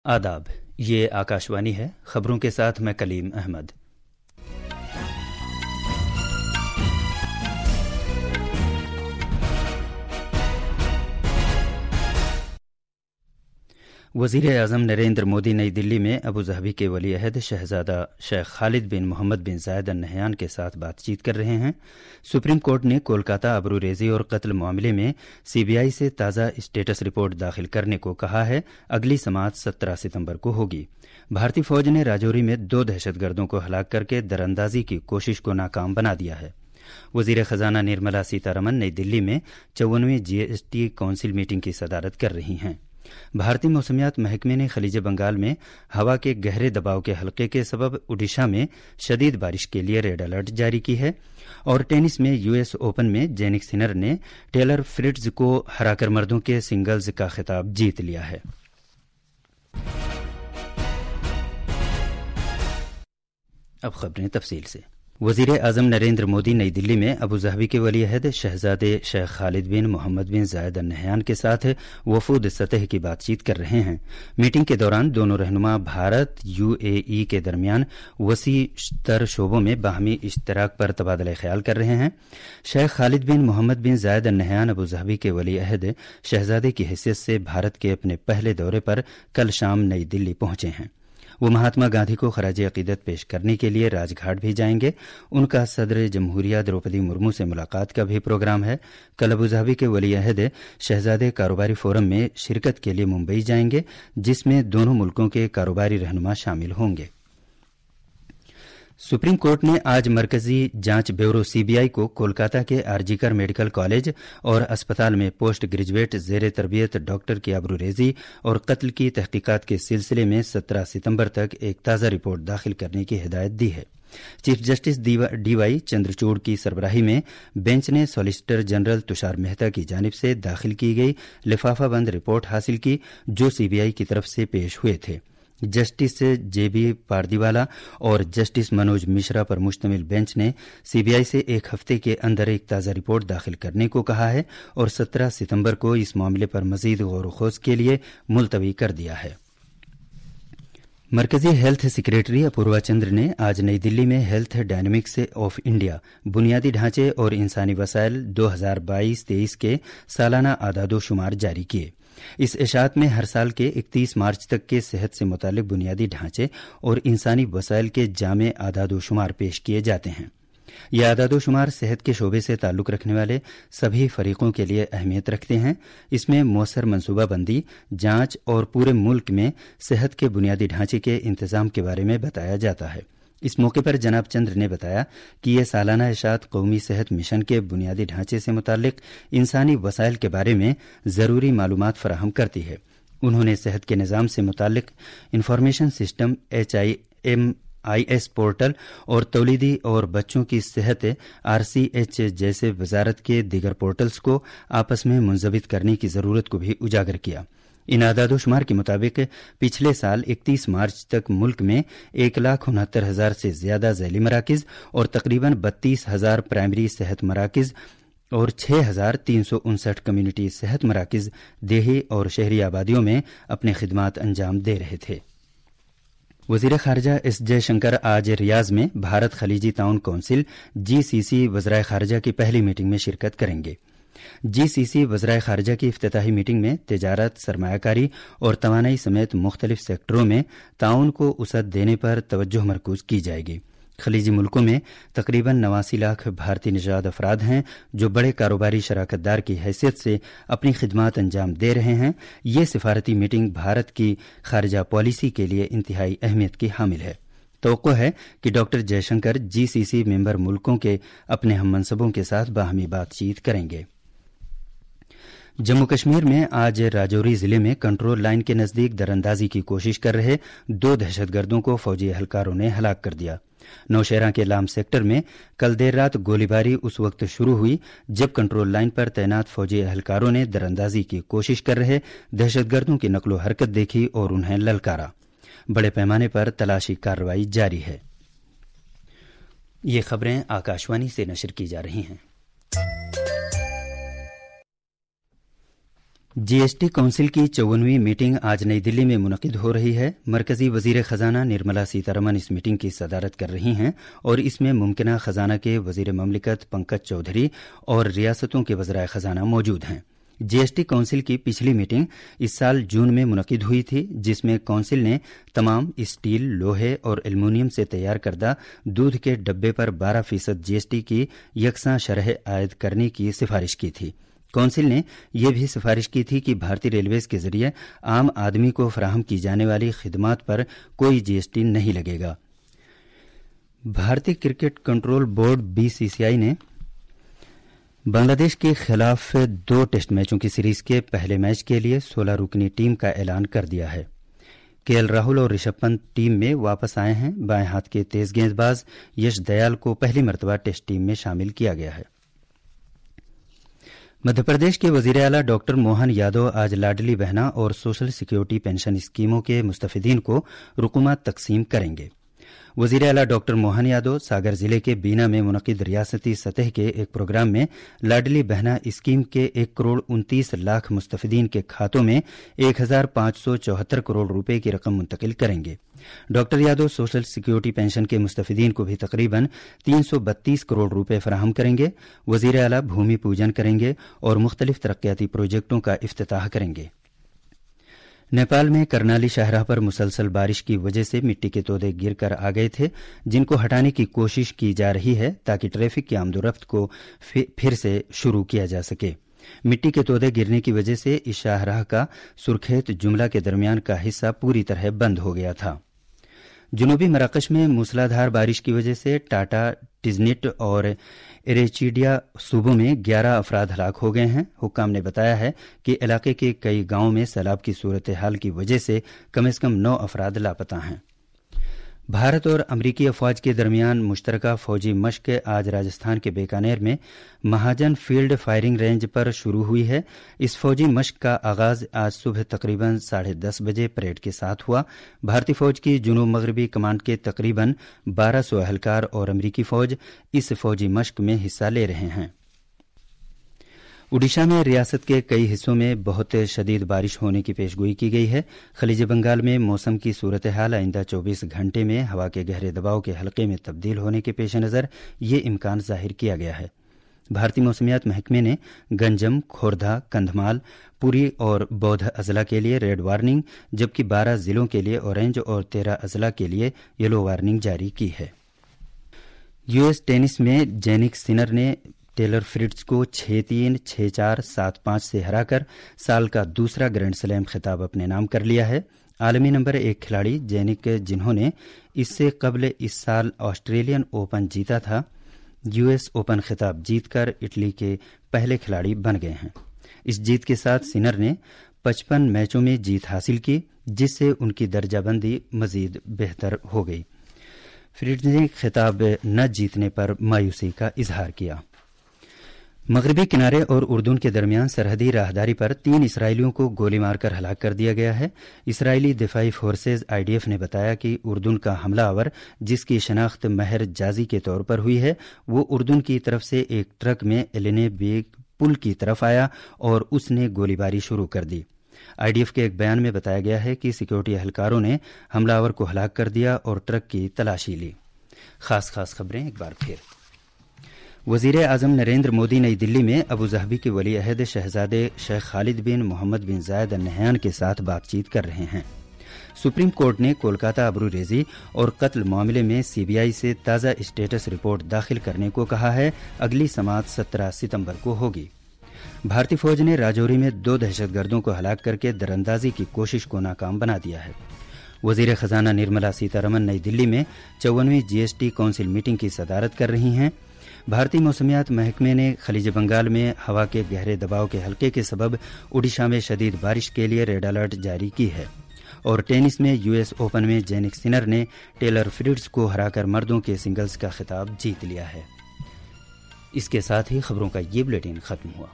आदाब, ये आकाशवाणी है। खबरों के साथ मैं कलीम अहमद। वज़ीर-ए-आज़म नरेंद्र मोदी नई दिल्ली में अबू धाबी के वली अहद शहजादा शेख खालिद बिन मोहम्मद बिन जायद अल नहयान के साथ बातचीत कर रहे हैं। सुप्रीम कोर्ट ने कोलकाता अबरूरेजी और कत्ल मामले में सीबीआई से ताज़ा स्टेटस रिपोर्ट दाखिल करने को कहा है। अगली समाअत 17 सितंबर को होगी। भारतीय फौज ने राजौरी में 2 दहशतगर्दों को हलाक करके दरअंदाजी की कोशिश को नाकाम बना दिया है। वज़ीर खजाना निर्मला सीतारमन नई दिल्ली में 54वीं जीएसटी काउंसिल मीटिंग की सदारत कर रही हैं। भारतीय मौसमियात महकमे ने खलीज बंगाल में हवा के गहरे दबाव के हल्के के सबब ओडिशा में शदीद बारिश के लिए रेड अलर्ट जारी की है। और टेनिस में यूएस ओपन में जेनिक सिनर ने टेलर फ्रिट्ज को हराकर मर्दों के सिंगल्स का खिताब जीत लिया है। अब खबरें तफसील से। वज़ीर-ए-आज़म नरेंद्र मोदी नई दिल्ली में अबू धाबी के वली अहद शहजादे शेख खालिद बिन मोहम्मद बिन जायद अल नहयान के साथ वफूद सतह की बातचीत कर रहे हैं। मीटिंग के दौरान दोनों रहनुमा भारत यूएई के दरमियान वसी तर शोबों में बाहमी इश्तराक पर तबादला ख्याल कर रहे हैं। शेख खालिद बिन मोहम्मद बिन जायद अल नहयान अबू धाबी के वली अहद शहजादे की हैसियत से भारत के अपने पहले दौरे पर कल शाम नई दिल्ली पहुंचे हैं। वो महात्मा गांधी को खराज अकीदत पेश करने के लिए राजघाट भी जाएंगे। उनका सदर जमहूरिया द्रौपदी मुर्मू से मुलाकात का भी प्रोग्राम है। कल अबू धाबी के वली अहद शहजादे कारोबारी फोरम में शिरकत के लिए मुंबई जाएंगे, जिसमें दोनों मुल्कों के कारोबारी रहनुमा शामिल होंगे। सुप्रीम कोर्ट ने आज मरकजी जांच ब्यूरो सीबीआई को कोलकाता के आरजीकर मेडिकल कॉलेज और अस्पताल में पोस्ट ग्रेजुएट जेर तरबियत डॉक्टर की आबरूरेजी और कत्ल की तहकीकात के सिलसिले में 17 सितंबर तक एक ताज़ा रिपोर्ट दाखिल करने की हिदायत दी है। चीफ जस्टिस डीवाई चंद्रचूड़ की सरबराही में बेंच ने सॉलिसिटर जनरल तुषार मेहता की जानिब से दाखिल की गई लिफाफा बंद रिपोर्ट हासिल की, जो सीबीआई की तरफ से पेश हुए थे। जस्टिस जेबी पारदीवाला और जस्टिस मनोज मिश्रा पर मुश्तमिल बेंच ने सीबीआई से 1 हफ्ते के अंदर एक ताज़ा रिपोर्ट दाखिल करने को कहा है और 17 सितंबर को इस मामले पर मजीद गौर व खोज के लिए मुलतवी कर दिया है। मरकजी हेल्थ सेक्रेटरी अपूर्वा चंद्र ने आज नई दिल्ली में हेल्थ डायनेमिक्स ऑफ इंडिया बुनियादी ढांचे और इंसानी वसाइल 2022-23 के सालाना आदादोशुमार जारी किए। इस इशात में हर साल के 31 मार्च तक के सेहत से मुतालिक बुनियादी ढांचे और इंसानी वसाइल के जामे आदादोशुमार पेश किए जाते हैं। यह आदादोशुमार सेहत के शोबे से ताल्लुक रखने वाले सभी फरीकों के लिए अहमियत रखते हैं। इसमें मौसर मनसूबाबंदी, जांच और पूरे मुल्क में सेहत के बुनियादी ढांचे के इंतजाम के बारे में बताया जाता है। इस मौके पर जनाब चंद्र ने बताया कि यह सालाना इशात कौमी सेहत मिशन के बुनियादी ढांचे से मुतालिक इंसानी वसाइल के बारे में जरूरी मालूमात फराहम करती है। उन्होंने सेहत के निज़ाम से मुतालिक इंफॉर्मेशन सिस्टम HIMIS पोर्टल और तौलीदी और बच्चों की सेहत RCH जैसे वजारत के दीगर पोर्टल्स को आपस में मुंजबित करने की जरूरत को भी उजागर किया। इन आदादोशुमार के मुताबिक पिछले साल 31 मार्च तक मुल्क में 1,69,000 से ज्यादा झैली मराकिज और तकरीबन 32,000 प्राइमरी सेहत मराकिज और 6,359 कम्युनिटी सेहत मराकिज देही और शहरी आबादियों में अपने खिदमात अंजाम दे रहे थे। वज़ीर खारजा एस जयशंकर आज रियाज में भारत खलीजी ताउन काउंसिल GCC वज़राए खारजा की पहली मीटिंग में शिरकत करेंगे। GCC वज़राए खारजा की इफ्तिताही मीटिंग में तिजारत, सरमायाकारी और तवानाई समेत मुख्तलिफ सेक्टरों में ताउन को वसअत देने पर तवज्जो मरकूज की जाएगी। खलीजी मुल्कों में तकरीबन 89 लाख भारतीय निजात अफराद हैं जो बड़े कारोबारी शराकतदार की हैसियत से अपनी खिदमात अंजाम दे रहे हैं। ये सिफारती मीटिंग भारत की खारजा पॉलिसी के लिए इंतहाई अहमियत की हामिल है। तवक्को है कि डॉक्टर जयशंकर GCC मेंबर मुल्कों के अपने हम मनसबों के साथ बाहमी बातचीत करेंगे। जम्मू कश्मीर में आज राजौरी जिले में कंट्रोल लाइन के नजदीक दरअंदाजी की कोशिश कर रहे 2 दहशतगर्दों को फौजी एहलकारों ने हलाक कर दिया। नौशहरा के लाम सेक्टर में कल देर रात गोलीबारी उस वक्त शुरू हुई जब कंट्रोल लाइन पर तैनात फौजी एहलकारों ने दरअंदाजी की कोशिश कर रहे दहशतगर्दों की नकलो हरकत देखी और उन्हें ललकारा। बड़े पैमाने पर तलाशी कार्रवाई जारी है। ये खबरें आकाशवाणी से नशर की जा रही हैं। जीएसटी काउंसिल की 54वीं मीटिंग आज नई दिल्ली में मुनक़िद हो रही है। मरकजी वजीर खजाना निर्मला सीतारमन इस मीटिंग की सदारत कर रही हैं और इसमें मुमकिना खजाना के वजीर ममलिकत पंकज चौधरी और रियासतों के वज़राए खजाना मौजूद हैं। जीएसटी काउंसिल की पिछली मीटिंग इस साल जून में मुनक़िद हुई थी, जिसमें काउंसिल ने तमाम स्टील, लोहे और एल्युमिनियम से तैयार करदा दूध के डब्बे पर 12% जीएसटी की यकसां शरह आयद करने की सिफारिश की थी। काउंसिल ने यह भी सिफारिश की थी कि भारतीय रेलवेज के जरिए आम आदमी को फराहम की जाने वाली खिदमात पर कोई जीएसटी नहीं लगेगा। भारतीय क्रिकेट कंट्रोल बोर्ड बीसीसीआई ने बांग्लादेश के खिलाफ 2 टेस्ट मैचों की सीरीज के पहले मैच के लिए 16 रुकनी टीम का ऐलान कर दिया है। केएल राहुल और ऋषभ पंत टीम में वापस आए हैं। बाएं हाथ के तेज गेंदबाज यश दयाल को पहली मर्तबा टेस्ट टीम में शामिल किया गया है। मध्यप्रदेश के वजीर आला डॉक्टर मोहन यादव आज लाडली बहना और सोशल सिक्योरिटी पेंशन स्कीमों के मुस्तफिदीन को रुकुमात तकसीम करेंगे। वजीर आला डॉक्टर मोहन यादव सागर जिले के बीना में मुनक़िद रियासती सतह के एक प्रोग्राम में लाडली बहना स्कीम के 1 करोड़ 29 लाख मुस्तफिदीन के खातों में 1574 करोड़ रुपए की रकम मुंतकिल करेंगे। Doctor Yadav social security pension के मुस्तफिदीन को भी तकरीबन 332 करोड़ रुपए फराहम करेंगे। वजीर आला भूमि पूजन करेंगे और मुख्तलिफ तरक्याती प्रोजेक्टों का इफ्तिताह करेंगे। नेपाल में करनाली शाहराह पर मुसलसल बारिश की वजह से मिट्टी के तोदे गिर कर आ गए थे, जिनको हटाने की कोशिश की जा रही है ताकि ट्रैफिक की आमदोरफ्त को फिर से शुरू किया जा सके। मिट्टी के तोदे गिरने की वजह से इस शाहराह का सुरखेत जुमला के दरमियान का हिस्सा पूरी तरह बंद हो गया था। जनूबी मराकश में मूसलाधार बारिश की वजह से टाटा, टिजनिट और एरेचिडिया सूबों में 11 अफराद हलाक हो गए हैं। हुक्काम ने बताया है कि इलाके के कई गांवों में सैलाब की सूरत हाल की वजह से कम 9 अफराद लापता हैं। भारत और अमरीकी अफवाज के दरमियान मुश्तरका फौजी मश्क आज राजस्थान के बीकानेर में महाजन फील्ड फायरिंग रेंज पर शुरू हुई है। इस फौजी मश्क का आगाज आज सुबह तकरीबन 10:30 बजे परेड के साथ हुआ। भारतीय फौज की जुनूब मगरबी कमांड के तकरीबन 1200 एहलकार और अमरीकी फौज इस फौजी मश्क में हिस्सा ले रहे हैं। ओडिशा में रियासत के कई हिस्सों में बहुत शदीद बारिश होने की पेशगोई की गई है। खलीज बंगाल में मौसम की सूरत हाल आइंदा 24 घंटे में हवा के गहरे दबाव के हल्के में तब्दील होने के पेश नज़र ये इम्कान जाहिर किया गया है। भारतीय मौसमियात महकमे ने गंजम, खोरधा, कंधमाल, पुरी और बौद्ध अजला के लिए रेड वार्निंग, जबकि 12 जिलों के लिए ऑरेंज और 13 अजला के लिए येलो वार्निंग जारी की है। यूएस टेनिस में जेनिक सिनर ने टेलर फ्रिट्ज को 6-3, 6-4, 7-5 से हराकर साल का दूसरा ग्रैंड स्लैम खिताब अपने नाम कर लिया है। आलमी नंबर 1 खिलाड़ी जेनिक, जिन्होंने इससे कबल इस साल ऑस्ट्रेलियन ओपन जीता था, यूएस ओपन खिताब जीतकर इटली के पहले खिलाड़ी बन गए हैं। इस जीत के साथ सिनर ने 55 मैचों में जीत हासिल की, जिससे उनकी दर्जाबंदी मजीद बेहतर हो गई। फ्रिट्ज ने खिताब न जीतने पर मायूसी का इजहार किया। मगरबी किनारे और उर्दून के दरमियान सरहदी राहदारी पर 3 इसराइलियों को गोली मारकर हलाक कर दिया गया है। इसराइली दिफाई फोर्सेज आईडीएफ ने बताया कि उर्दून का हमलावर, जिसकी शनाख्त महर जाजी के तौर पर हुई है, वो उर्दून की तरफ से एक ट्रक में एलेने बेग पुल की तरफ आया और उसने गोलीबारी शुरू कर दी। आईडीएफ के एक बयान में बताया गया है कि सिक्योरिटी एहलकारों ने हमलावर को हलाक कर दिया और ट्रक की तलाशी ली। खास खबरें एक बार फिर। वजीर आजम नरेंद्र मोदी नई दिल्ली में अबू ज़हबी के वली अहद शहजादे शेख खालिद बिन मोहम्मद बिन जायद अल नहयान के साथ बातचीत कर रहे हैं। सुप्रीम कोर्ट ने कोलकाता अबरूरेजी और कत्ल मामले में सीबीआई से ताज़ा स्टेटस रिपोर्ट दाखिल करने को कहा है। अगली समाअत 17 सितंबर को होगी। भारतीय फौज ने राजौरी में 2 दहशतगर्दों को हलाक करके दरअंदाजी की कोशिश को नाकाम बना दिया है। वजीर खजाना निर्मला सीतारमन नई दिल्ली में 54वीं जीएसटी काउंसिल मीटिंग की सदारत कर रही हैं। भारतीय मौसमियात महकमे ने खलीज बंगाल में हवा के गहरे दबाव के हल्के के सबब ओडिशा में शदीद बारिश के लिए रेड अलर्ट जारी की है। और टेनिस में यूएस ओपन में जेनिक सिनर ने टेलर फ्रिट्ज को हराकर मर्दों के सिंगल्स का खिताब जीत लिया है। इसके साथ ही खबरों का ये बुलेटिन खत्म हुआ।